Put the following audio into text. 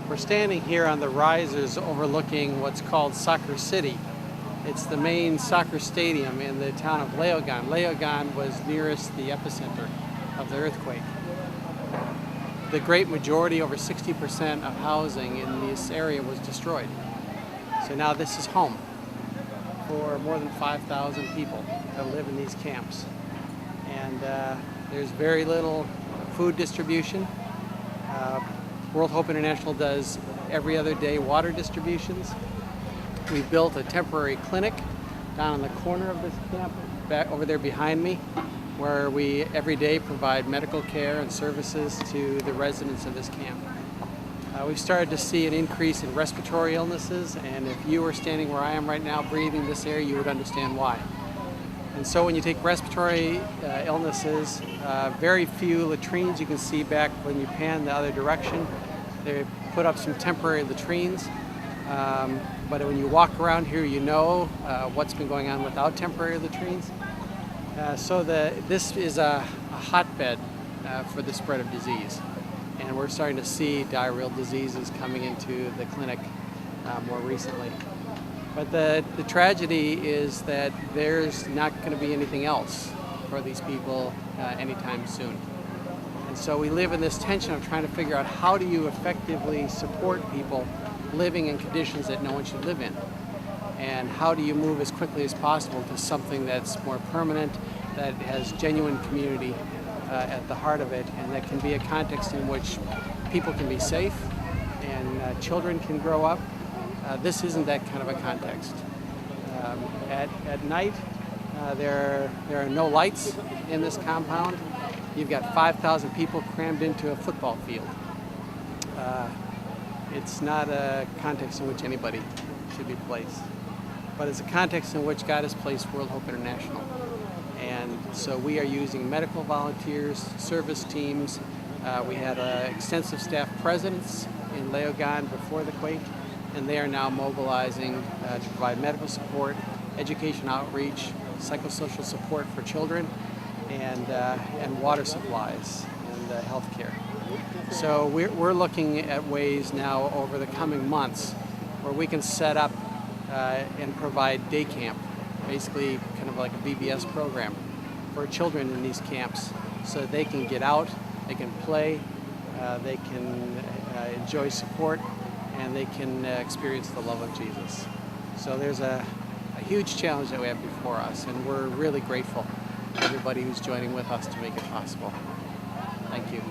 We're standing here on the risers overlooking what's called Soccer City. It's the main soccer stadium in the town of Leogane. Leogane was nearest the epicenter of the earthquake. The great majority, over 60% of housing in this area was destroyed. So now this is home for more than 5,000 people that live in these camps. And there's very little food distribution. World Hope International does every other day water distributions. We've built a temporary clinic down in the corner of this camp, back over there behind me, where we every day provide medical care and services to the residents of this camp. We've started to see an increase in respiratory illnesses, and if you were standing where I am right now breathing this air, you would understand why. And so when you take respiratory illnesses, very few latrines you can see back when you pan the other direction. They put up some temporary latrines, but when you walk around here, you know what's been going on without temporary latrines. So this is a hotbed for the spread of disease. And we're starting to see diarrheal diseases coming into the clinic more recently. But the tragedy is that there's not going to be anything else for these people anytime soon. And so we live in this tension of trying to figure out how do you effectively support people living in conditions that no one should live in. And how do you move as quickly as possible to something that's more permanent, that has genuine community at the heart of it, and that can be a context in which people can be safe and children can grow up. This isn't that kind of a context. At night, there are no lights in this compound. You've got 5,000 people crammed into a football field. It's not a context in which anybody should be placed, but it's a context in which God has placed World Hope International. And so we are using medical volunteers, service teams. We had extensive staff presence in Leogane before the quake, and they are now mobilizing to provide medical support, education outreach, psychosocial support for children, and water supplies and health care. So we're looking at ways now over the coming months where we can set up and provide day camp, basically kind of like a VBS program for children in these camps so that they can get out, they can play, they can enjoy support, and they can experience the love of Jesus. So there's a huge challenge that we have before us, and we're really grateful to everybody who's joining with us to make it possible. Thank you.